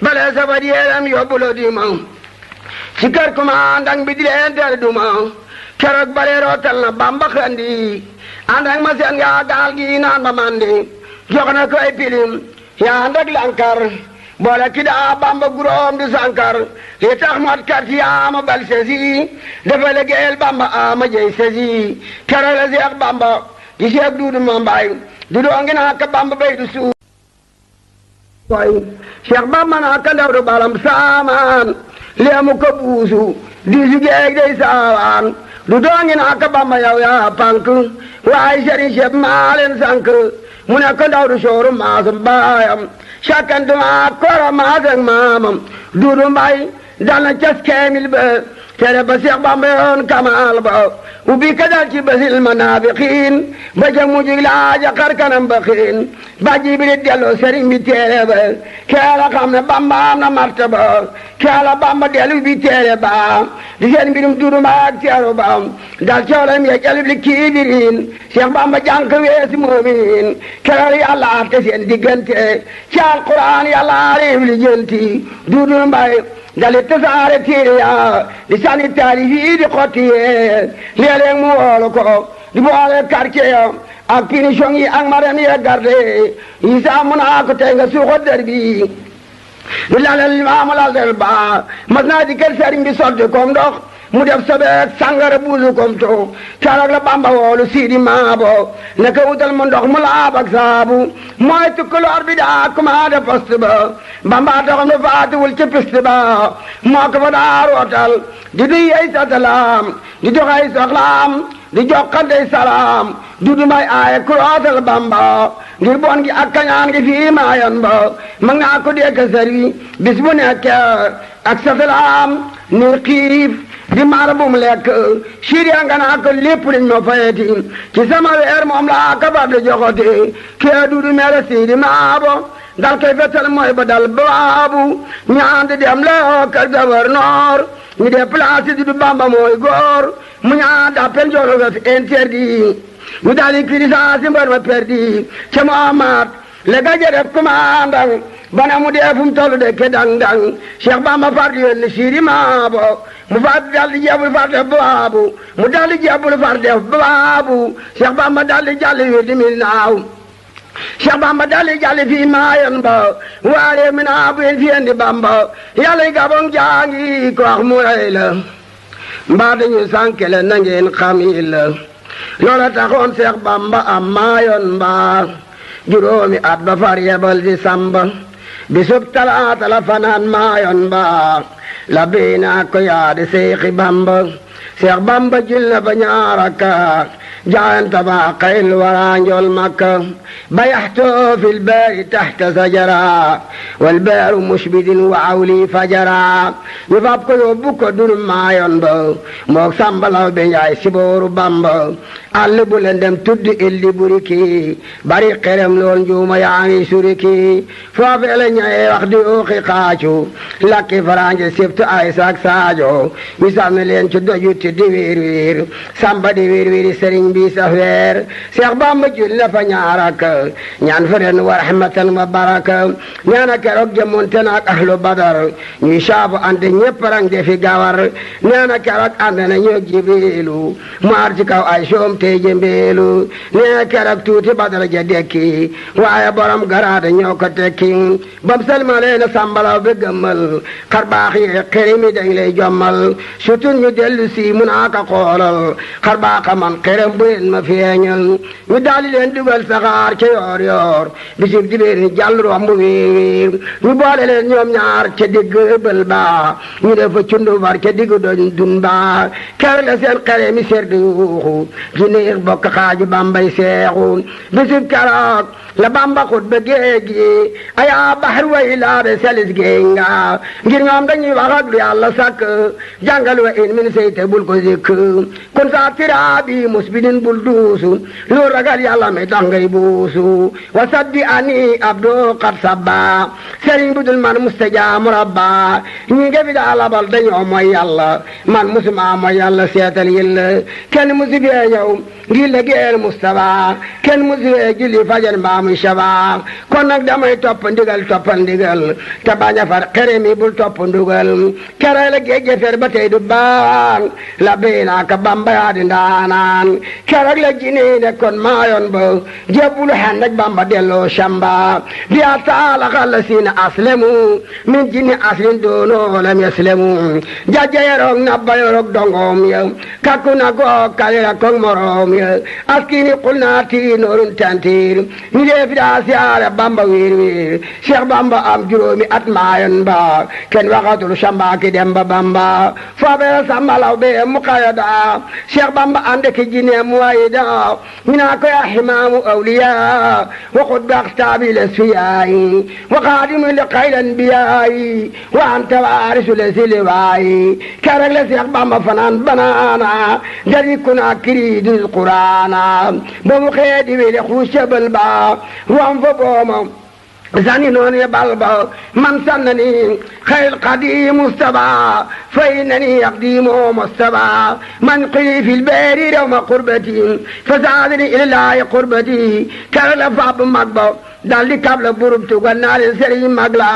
Balees a fa yeeram yóbbu lo di moom ci kër commandant bi di leen ter duma keroog Balees rootal na Bamba xandi ànd ak ma seen gaa gaal gi naan ba mandi jox na ko ay pilim yaa ànd ak lankar boole ki daa Bamba guróom di sankar li tax mot kat yaa ma bal sesi dafa liggéeyal Bamba ama jey sesi keroog la Seex Bamba di Seex Duudu ma mbay du doo ngi naa ka Bamba bay du suuf way Seex Bamba naa ka ndaw du balam saamaan leemu ko buusu di su geeg day saawaan du doo ngi naa ka Bamba yow yaa pank waaye sëriñ Seex maa leen sank mu ne ko ndaw du sooru maasum baayam sakkantuma koro maasak maamam Duudu Mbay dal na cas keemil ba tere ba Seex Bamba yoon kamaal ba ubbi ka dal ci basil manaafiqiin ba ca mujj laaja xar kanam ba xiin ba Jibril delloo sëriñ bi téere ba keela xam ne Bamba am na martaba keela Bamba dellu bi téere ba di seen mbirum Duudu Mbay ak teeru ba dal coolam ya jalib li kiibiriin Seex Bamba jànk weesi muuminiin keroog Yàlla atte seen diggante ci Alquraan Yàlla aarif li jënti Duudu Mbay dali tasaare téere ya di sànni taalif yi di xotti yee léeg-léeg mu woolu ko di boole quartier ya ak punition yi ak maram yi garde yi saa mun naa ko tey nga suuxo der bi di lalal limaamu lal del ba mas naa di kër sëriñ bi sotti kom ndox mu def sobeek sangara buusu kom to keroog la Bamba woolu Sidi Maabo ne ko wutal mu ndox mu laab ak saabu mooy tukkuloor bi daa commandé poste ba Bamba taxam ne faatuwul ci piste ba moo ko fa daa rootal di duy ay satalaam di dox ay soxlaam di jokkantey salaam Duudu Mbay aaye ku rootal Bamba ngir bon gi ak kañaan gi fii maayan ba mag naa ko dee ka sëri bis bu nekk ak satalaam nir xiif di maar bu mu lekk siriya nga naa ko lépp liñ ma fayeti ci sama weer moom laa kabar di joxoti kee Duudu mere Sidi Maabo dal koy fetal mooy ba dal baabu ñaan di dem la kër gouverneur ñu déplacé Duudu Bamba mooy góor mu ñaan d'appel jolo ga fi interdit ñu daal di crisance mbër ma perdi ca Muhammad le gaje def commandant bana mu dee fu mu tollu de ke dang-dang Cheikh Bamba far di yónni Sidi Maabo mu far dal di jebul far def baabu mu dal di jebul far def baabu Cheikh Bamba dal di jàll wi di mil naaw Cheikh Bamba dal di jàll fii maayan ba waare mi naa bu fi indi Bamba yàlla gabon jaangi ko wax mu rey la mbaa dañu sànke la na ngeen xam yi la loola taxoon Cheikh Bamba am maayoon mbaa juróomi at ba far yebal di samba bisub talaata la fanaan maayoon mbaa la biina ko yaadi Seexi Bamba Seex Bamba jul na ba ñaaraka jaayanta ba xayl waraanjol Makka bayaxtoo fil baari taxta sajara wal baaru mushbidin wa awli fajara ñu fab ko yóbbu ko dur maayoon ba mook sambalaw be njaay sibooru Bamba àll bu leen dem tuddi illi buriki bari xerem lool njuuma yaa ngi suriki foofee la ñaye wax di uuxi xaacu lakki faraange sibtu ay sak saajo mi sànni leen ci dojuti di wiir wiir samba di wiir wiiri sëriñ bi sa feer Seex Bamba jul na fa ñaarak ñaan fa ren wa rahmatan wa baraka ñaana keroog jëmonte naak ahlu badar ñuy saabu ante ñépp rang defi gawar ñaana keroog ànd na ñoo jibrilu mu ar ci kaw ay soom tey jëmbeelu nee keroog tuuti badar ja dekki waaye borom garaade ñoo ko tekki bam salmalee na sambalaw bi gëmmal xar baax yi xerimi dañ lay jommal surtout ñu dellu si mu naa ka xoolal xar baaxa man xerem bu leen ma feeñal ñu daali leen dugal saxaar ca yoor yoor bisib dibéer ni jàll romb wiir wiir ñu boole leen ñoom ñaar ca digg bël ba ñu defa cundu bar ca digg doñ dun ba ker la seen xeremi ser di yuuxu ci neex bokk xaaju Bambay seexu bisib keroog la Bamba xut ba géej gi ayaa baxar way laabe selis géej nga ngir ñoom dañuy wax ak lu Yàlla sàkk jàngal wa in min seyte bul ko zikk kun saa tiraabi musbidin bul duusu lu ragal Yàlla mi tax ngay buusu wa sabbi ani abdo qad sabba sëriñ budul man mustajaamu rabba ñi nga fi daa labal dañoo mooy Yàlla man musuma mooy Yàlla seetal yilla kenn musu fee ñëw ngir liggéeyal Mustafa kenn musu fee julli fajar mbaa muy saba kon nag damay topp ndigal te bañ a far xere mi bul topp ndugal kere la géej fer ba tey du baan la biina ka Bamba yaa di ndaanaan keroog la jini ne kon maayoon ba jébbulu xen ak Bamba delloo samba bi a taala xalla siina aslemu min jini aslin doonoo lam yaslemu jajja yeroog nabba yeroog dongoom ya kakku na goog kalira kong moroom ya askini qul naa tii noorun tantiir ñu dee fi daa siyaare Bamba wiir wiir Cheikh Bamba am juróomi at maayoon ba kenn waxatul samba ki dem ba Bamba foobe sambalaw be mu xayada Cheikh Bamba ande ki jine مويدا مناك يا حمام أولياء وقد باختاب الأسفياء وقادم لقيل الأنبياء وأنت وارث لسلواي كارك لسيق بام فنان بنانا جري كنا كريد القرآن بمخيدي بلخوش بالبا وانفبوم زاني نوني بالبا من سنني خير قديم مصطفى فإنني أقديم مصطفى من قلي في البير يوم قربتي فزادني إلى الله قربتي كرل فاب مقبا dal di kabla burub tugal naa leen sëriñ mag la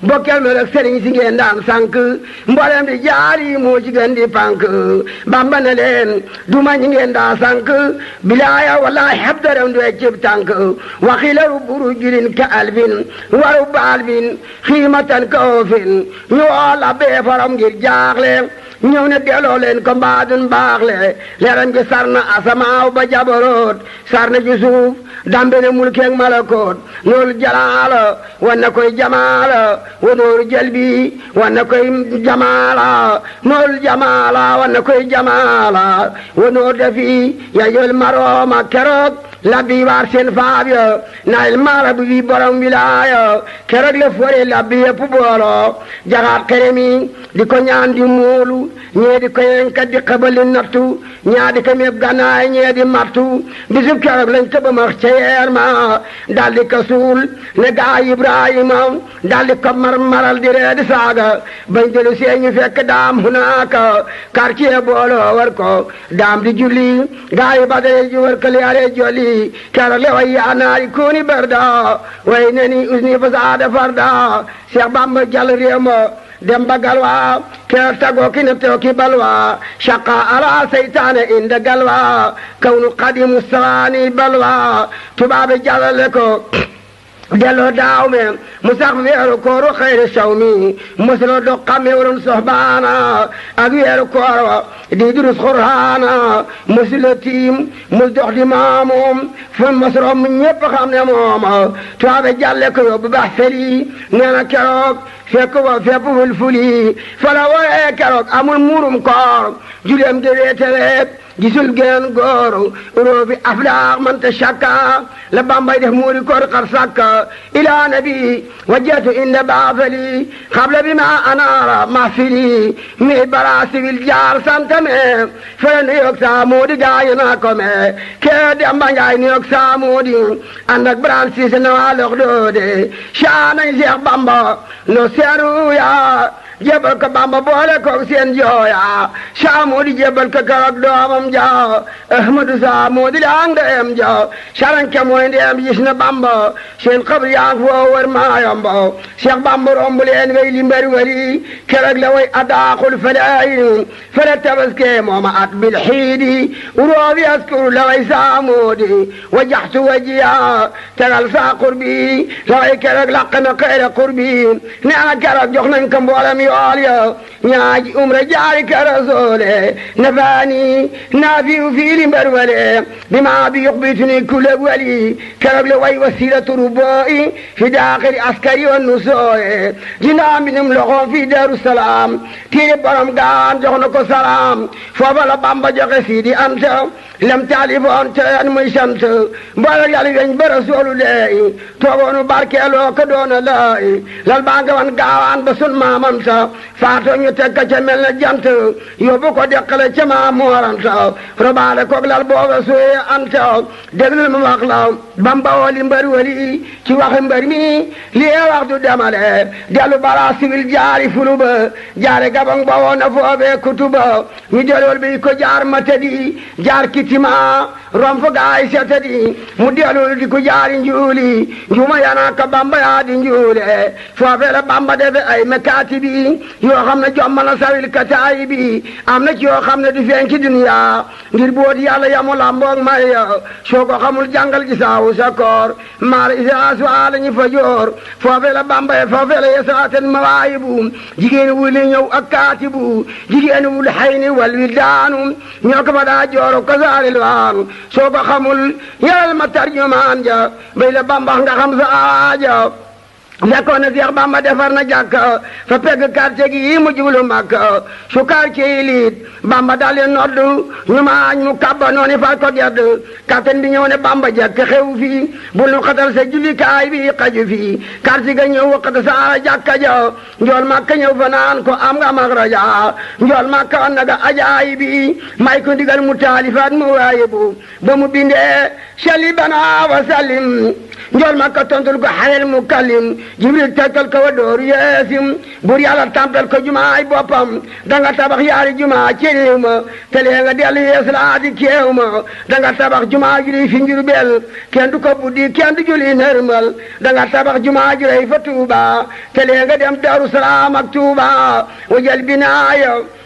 bokkal ma rek sëriñ si ngeen daan sànk mboolem di jaari moo ci gën di pànk bamba na leen duma ñi ngeen daa sànk bilaaya wallahi habdaram du cib tànk waxilaru buru julin ka albin waru baalbin xiimatan ka oofin ñu woola bee faram ngir jaaxle ñëw ne delloo leen ko mbaadun baaxle leeram gi sar na asamaaw ba jabaroot sar na ci suuf dambe ne mulkeeg malakoot noolu jalaala wan na koy jamaala wa nooru jalbi wan na koy jamaala noolu jamaala wan na koy jamaala wa noor dafi ya yol marooma keroog labbi waar seen faab ya naayil maara bu bi borom wilaaya keroog le fore labbi yëpp booloo jaxaat xeremi di ko ñaan di muulu ñee di ko yenkat di xabali nattu ñaa di ko méb gannaay ñee di mattu bisub keroog lañ tëba max ca yeer ma daldi ko suul ne gaa Ibrahima daldi ko maral di ree di saaga bañ delu seeñu fekk daam hunaaka quartier booloo war ko daam di julli gaa yi badare ji war ko liyaare jolli keroog le way yaa naari kuuni barda way neni usni fasaada farda Cheikh Bamba jàll réew ma dem ba galwa keroog tagoo ki ne teew ki balwa shaqa ala seytaane inda galwa kawnu qadimu sawaani balwa tubaabe jàllale ko delloo daaw me mu sax weeru kooru xayri saw mi mosuloo dox xamme waroon soxbaana ak weeru koor wa di durus xurhaana mosuloo tiim mus dox di maamoom fu mosuloo mu ñépp xam ne mooma tubaabe jàlle ko yóbbu bax feli nee na keroog fekk wa fépp wul fuli fala wooyee keroog amul muurum koor juleem di weeteleet gisul geen góor uroofi aflaax manta shakka la bambay def muuri koor xar sakka ila nabi wajjatu inda baafali xabla bi ma anaara mahfili mi bara siwil jaar santame fere nu yoog saa moodi gaayi naa ko me kee demba njaay nu yoog saa moodi ànd ak Birane Cissé na waa lox doode caanañ Seex Bamba no seeru yaa jébal ko Bamba boole koog seen jooya saa moodi jébal ko keroog doomam ja Ahmadu saa moodi laang ndeem ja saranke mooy ndeem gis na Bamba seen xabri yaang foo wër maayomba Seex Bamba romb leen way li mbër wari keroog la way adaaxul falayin fala tabaske mooma at bil xiidi uroobi askuru la way saa moodi wajaxtu wajiya tegal saa qurbi la way keroog laq na xayra qurbi nee na keroog jox nañ ko mboolem yool ya ñaaji umra jaari ka rasoole nafaani naafiu fiili mbër wale bima bi yuqbituni kulle wali keroog la way wasilatu ruboi fi daaxiri askari wa nusooye jinaa mbinum loxoom fi daru salaam tiiri borom gaan jox na ko salaam foofa la Bamba joxe Sidi Anta lem taalifoon teen muy sant mboolem yàlla weñ ba rasoolu leey toogoonu barkeeloo ko doona laay lal baa nga wan gaawaan ba sun maamanta faatoo ñu teg ka ca mel na jant yóbbu ko deqale ca maa mooranta robaale koog lal booba suye anta déglul ma wax la Bamba wooli mbër wali ci waxi mbër mi lii wax du demale dellu bara siwil jaari fulu ba jaare gabang ba woona foofee kutuba ñu dellool bi ko jaar matadi jaar kitima rom fo gaay setadi mu dellool di ko jaari njuuli njuma yana ka Bamba yaa di njuule foofee la Bamba defe ay mekaati bi yoo xam ne jommal na sawil kataay bi am na ci yoo xam ne du feeñ ci duniya ngir boot yàlla yamu lamboog may soo ko xamul jàngal gi saawu sa koor maar isaasu ala ñi fa joor foofee la Bamba foofee la yesaaten mawaayibu jigéen wuli ñëw ak kaatibu jigéen wul xayni wal wildaanu ñoo ko fa daa jooro ko saaril waanu soo ko xamul yàlla ma tarjumaan ja bay la Bamba nga xam sa aaja fekkoon na Seex Bamba defar na jàkka fa pegg quartier gi mu jublu Makka su quartier yi liit Bamba daal di noddu ñu maañ mu kabba noonu fal ko gedd kapten bi ñëw ne Bamba jekk xew fii bul nu xatal sa jullikaay bi xaju fii quartier ga ñëw waxata sa jàkka ja njool Makka ñëw fa naan ko am nga magraja njool Makka wan na ga ajaay bi may ko ndigal mu taalifaat mu waaye bu ba mu bindee sali bana wa salim njool Makka tontul ko xayel mu kalim Jibril tegtal ko wa dooru yeesim bur yàlla tampel ko jumaay boppam danga tabax yaari jumaa ci réew ma te lee nga dellu yees laa di keew ma danga tabax jumaa juri fi Njurbel kenn du ko buddi kenn du juli nërmal danga tabax jumaa jurey fa Tuuba te lee nga dem Daaru Salaam ak Tuuba wajal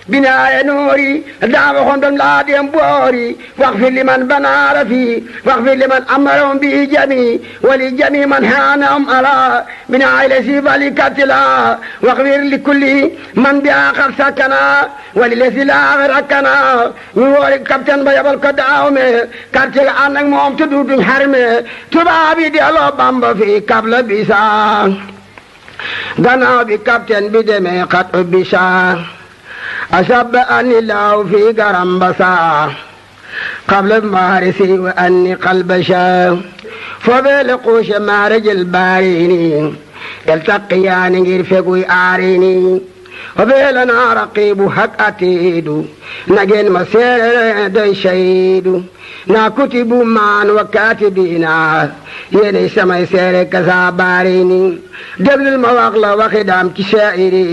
binaaya noori daa waxoon doon laa dem boori wax fi liman banaara fi wax fi liman amarom bi jami wali jami man haanam ala binaaya la si fali kattila wax wir li kulli man bi aaxar sakkana wali la si laaxar akkana ñu woori capitaine ba yabal ko daaw me quartier ga ànd ak moom te duutuñ xarme tubaab yi delloo Bamba fi kabla bisa gannaaw bi capitaine bi demee xat bisa أشب أني الله في قرنبسا قبل مارسي وأني قلبشا فبلقوش مارج الباريني يلتقيان يرفقوا آريني وبيلنا رقيب حق أتيد نجن مسير دي شهيد na kutibu maan wa kaatibiina yéenay samay seere kasa baariini déglul ma wax la waxi daam ci shaa'iri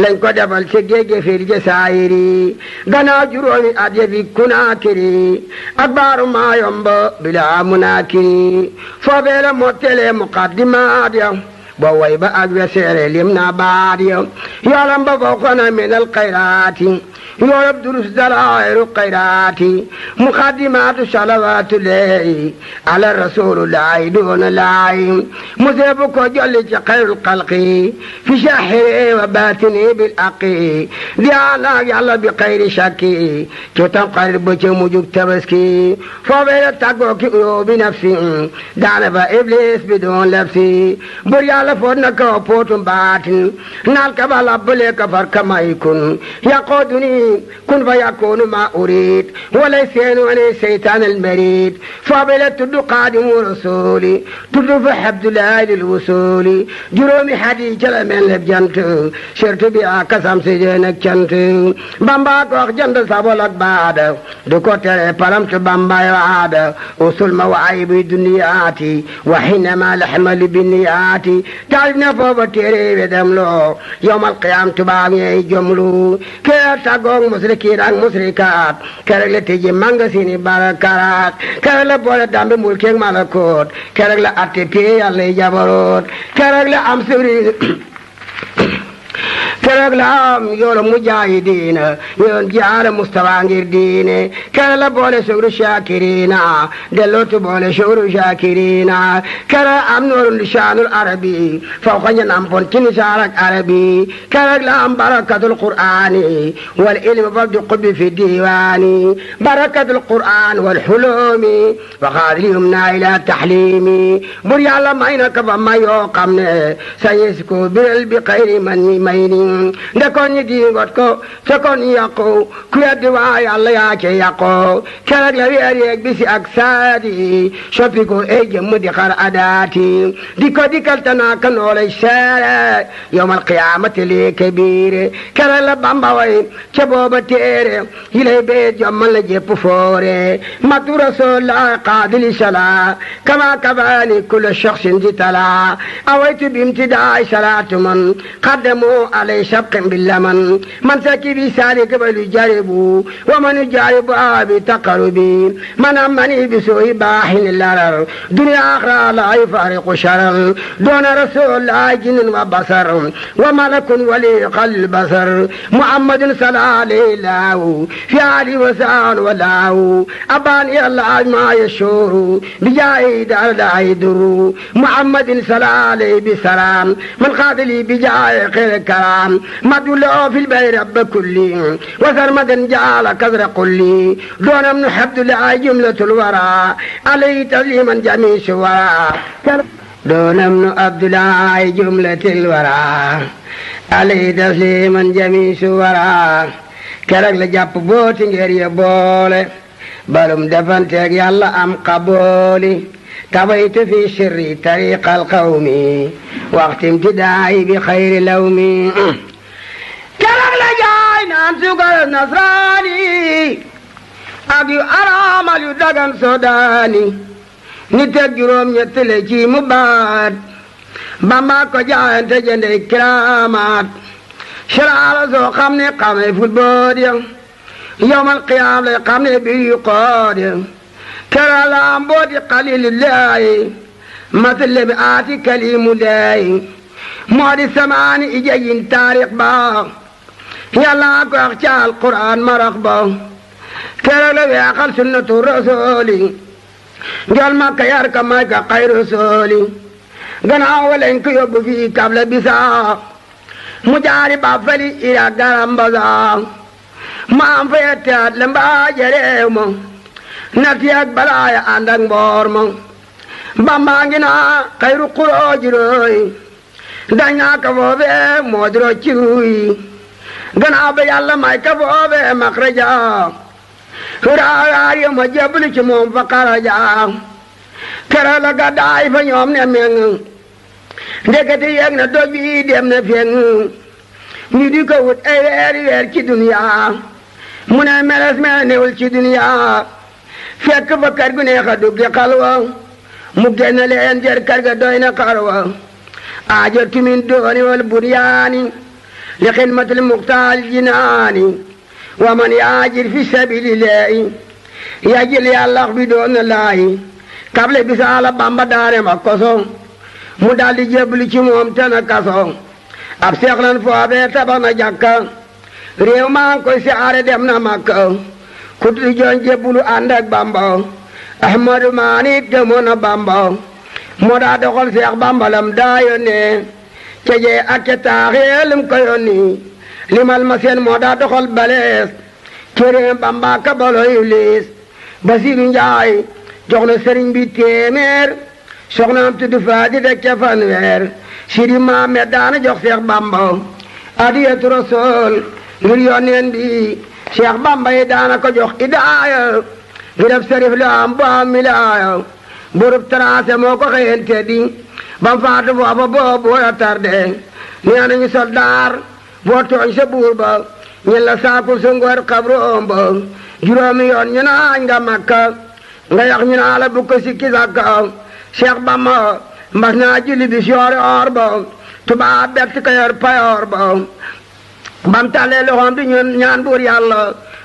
lañ ko defal ci géej fir ja saayiri gannaaw juróomi at fi kunaakiri ak baaru maayomba bila munaakiri foofee la mottele muqaddimaat ya bo way ba ak weseere lim na baat ya yoolam ba foqona min al xayraati يورب دروس دلائر القيرات مقدمات صلوات الله على الرسول الله دون الله مذهبك جل خير الخلق في شاحره وباطنه بالأقي ديانا يلا بخير شكي كتم قرب موجود تبسكي فوبيل تقوك بنفسي دعنا بإبليس بدون لبسي بريالا فورنك وفوتم باطن نالك بالأبليك فركما يكون يقودني كن فيكون ما أريد وليس ولي الشيطان المريد فابلة تدو قادم رسولي تدو فحبد الله للوصول جرومي حديث من لبجنت شرط بها كسام سجنك جنت بامباك وقت جنت سابولك بعد دكوتر پرمت بامبا يعاد وصول مواعيب دنياتي وحينما لحمل بنياتي تعلمنا فوبتيري بدملو يوم القيام تباغي جملو كيرتا musrikiin ak musrikaat kerek la tëjee mangasini barakaat kerek la boole dambe mulkeek malakoot kerek la atte pee yàlla yi jabaroot kerek la am suri kerek la am yoolu mujaahidiina yoon jaara mustafa ngir diine kerek la boole sugru shaakiriina dellootu boole sugru shaakiriina kerek am noorul lisaanul arabi fawqa ña nampon ci nisaarak arabi kerek la am barakatul qur'aani wal ilmi fabdi qubbi fi diiwaani barakatul qur'aan wal xuloomi wa xaadil yumna ila taxliimi bur yàlla may na ka fa may yoo xam ne sañis ko biral bi xayri man ñi may ni ndekoon ñi diingot ko tekoon ñi yàqu ku yeddi waa yàlla yaa ce yàqu kerek la weer yeeg bisi ak saadi soppi ko ey jëmm di xar adaati di ko dikkal tanaa ka noolay seere yowmal qiyaamati lii kabiire kerek la Bamba way ca booba téere yi lay bee jommal la jépp foore matu rasulullah qaadili sala kama kabaani kulla shaxsin di tala awaytu bimtidaay salaatu man qaddamu alay sabqin billaman man saki bi salik balu jaribu wa man jaribu abi taqarubi man amani bi suhi baahin larar dunya akhra la yafariqu sharar duna rasulullah jinn wa basar wa malakun wali qalb basar muhammadin sallallahu alayhi fi ali wa sa'al wa lahu abani allah ma yashuru bijai dar daiduru muhammadin sallallahu alayhi bi salam man qadili bijai khair karam مدلو في البير رب كلي وسرمدا جعل كذر قلي دون من حبد الله جملة الورى عليه تسليما جميع الورى doonam nu Abdoulaye jumlatil wara alayhi tasliman jamisu wara keroog la jàpp booti ngir ya boole balum defanteeg yàlla am qabooli tabaytu fi sirri tariqal qawmi waxtim tidaayi bi xayri lawmi keroog la jaay naan sugal nasraani ak yu araamal yu dagan sodaani ni teg juróom ñettale ci mu baat Bamba ko jaayante jëndey kiraamaat siraala soo xam ne xamee fut bood ya yowmal qiyaam lay xam ne bi yu qood ya keroog la am booti xalilillaahi matale bi aati kalimullaahi moo di samaani ijayin taarix ba yàlla ko wax ci alquraan marax ba keroog la weexal sunnatu rasuuli njol makka yar ka may ka xayru sooli gannaaw walañ ko yóbbu fii kabla bisa mu jaari ba fali ira garambasa maam fa yetteat le mbaaje réew ma nati ak balaaya ànd ak mboor ma Bamba ngi naa xayru xurooji rooy dañ naa ka foofe moo di rocci ruuy gannaaw ba yàlla may ka foofe makraja raaraar yo ma jeblu ci moom fa xaraja keroog la gàddaay fa ñoom ne meng ndekete yegg na doj bi dem na feng ñu di ko wut ay weeri weer ci duniya mu ne meles me newul ci duniya fekk fa kër gu neex a dugg xalwa mu génn leen jër kër ga doy na xarwa aajatu min dooni wal bunyaani li xidmatil muxtaal jinaani wa man yaajir fi sabilillahi yajil yàllax bi doon na laayi kable bisaala Bamba daane ma koso mu daldi jébbalu ci moom te na kaso ab seex lan foofee tabax na jàkka réew maa ngi koy siyaare dem na Makka ku di joon jébbulu ànd ak Bamba Ahmadu Maanit gëmoon na Bamba moo daa doxal seex Bamba lam daa yónnee ca jee ak ca taaxee lim ko yónni limal ma seen moo daa doxal balees kéréem Bamba ka baloy liis Basiru Njaay jox na sëriñ bi téeméer soxnaam tudd Faati teg ca fanweer Sidi Maamet daana jox Seex Bamba adiyatu Rasuul ngir yónneen bi Seex Bamba yi daana ko jox idaaya ngir ab sërif la am bu am milaaya burub tracé moo ko xëyente di bam faatu foofa boobu wala tarde nee nañu soldaar boo tooñ sa buur ba ñen la saakul sa ngor xabroom ba juróomi yoon ñu naañ nga Makka nga yax ñu naa la bu ko sikki sàkka Cheikh Bamba mbas naa julli bi siyoori or ba tubaab bett ka yor payoor ba bam tàllee loxoom di ñaan buur yàlla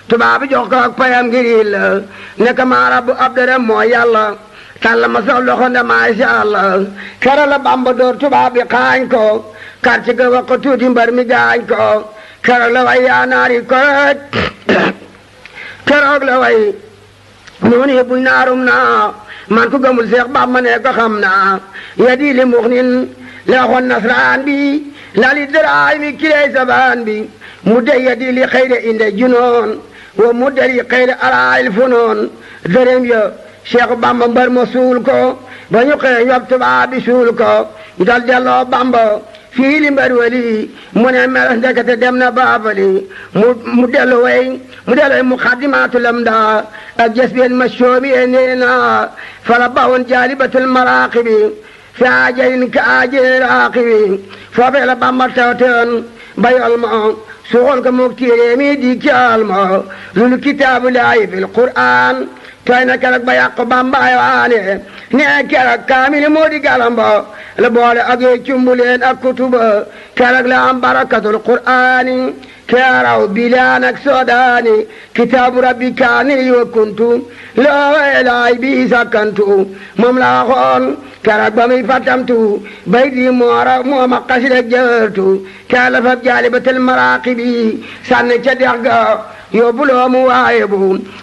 tubaab bi jox ko ak payam ngir la ne ka maa rabbu abdurahim mooy yàlla tàll ma sax loxo nde maasha Allah kero la Bamba door tubaab bi xaañ ko quartier ga wax ko tuuti mbar mi gaañ ko keroog la way yaa naari koroj keroog la way noonu yi buñ naarum naa man ku gëmul Seex Bamba ne ko xam naa ya di li mux nin la waxoon nasraan bi lali daraay mi kiley sabaan bi mu dey ya di li xëyre inde junoon wa mu dari xëyre alaayil funoon dërëm ya Seex Bamba mbar ma suul ko ba ñu xëy ñob tubaab bi suul ko dal delloo Bamba fii li mbar wali mu ne meles ndekete dem na baabali mu dellu way mu xaddimaatu lam daa ak jës been ma soobi e nee na fala bawoon jaalibatul maraaqibi fi ajalin ka ajali raaqibi foofee la Bamba tawtewoon bayol ma suxol ko mook téere mi di caal ma lulu kitaabu laayi fil qur'aan tooy na keroog ba yàqu Bambaay waane ne keroog kaamil moo di galamba la boole ak yee cumbuleen ak kutuba keroog la am barakatul qur'aani keeraw bilaan ak soodaani kitaabu rabbi kaani wa kuntu loo laay bi sakkantu moom la waxoon keroog ba muy fattamtu bay di mooma xasida jëwërtu keroog la fab jaalibatul maraaqibi sànni ca dex ga yóbbuloo mu waaye bu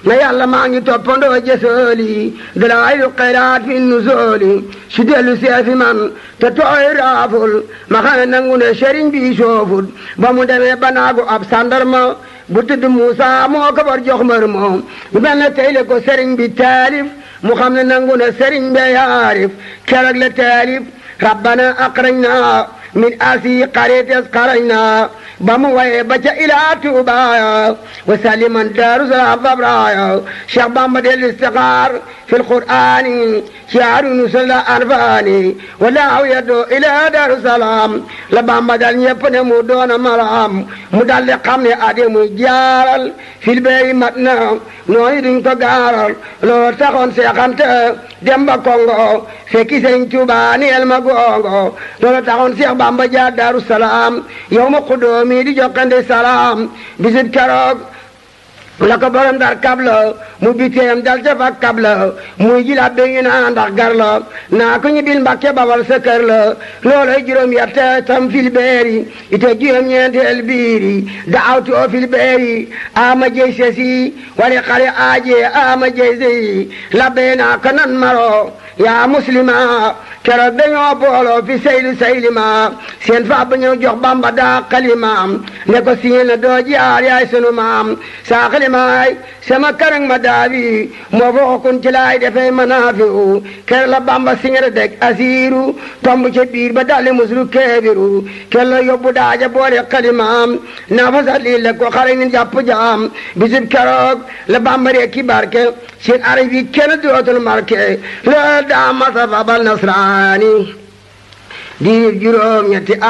na yàlla maa ngi toppandoo jësooli dalaayu xayraat fi nusooli su dellu seefi man te tooy raaful ma xam ne nangu ne sëriñ bi soofut ba mu demee banaagu ab sandarma bu tudd Muusa moo ko bar jox mbër moom bu mel ne tey le ko sëriñ bi taalif mu xam ne nangu ne sëriñ be yaarif keroog la taalif rabbana aqrajna min asi qaryati asqarayna ba mu waye ba ca ilaa Tuuba wa saliman Daaru Salaam fabraya Cheikh Bamba del istixaar fil qur'aani shaaru nusula anfaani wallahu yad'u ila Daaru Salaam la Bamba dal ñépp ne mu doona maram mu dal di xam ne ade muy jaaral fil beyi mat na nooy duñ ko gaaral loo taxoon seexante dem ba Kongo fekki Sëriñ Tuuba neel ma gongo loolu taxoon Seex Bamba jaar Daaru Salaam yow ma xudoomi di jokkande salaam bisib keroog la ko borom dar kabla mu biteem dal ca fa kabla muy jila bengi na ndax gar la naa ko ñibbil Mbàkke Bawal sa kër la looloy juróom yette tam fil beeri ite juróom ñeenteel biiri daawtu o fil beeri ama jey sesi wari xari aaje ama jey sey labbe naa ko nan maro yaa muslima keroog dañoo booloo fi saylima seen fa ba ñëw jox Bamba daa xalimaam ne ko siin na doo jaar yaay sunu maam saa xalimaay sama karang ma daawi moo fa xokun ci laay defee manaafiu ker la Bamba siñere deg asiiru tomb ca biir ba dalli muslu keebiru ker la yóbbu daaja boole xalimaam naa fa sax lii le ko xare ni jàpp jaam bisib keroog la Bamba ree ki barke seen arif yi kenn dootul marke lool daa masa fabal nasraani di juróom ñetti at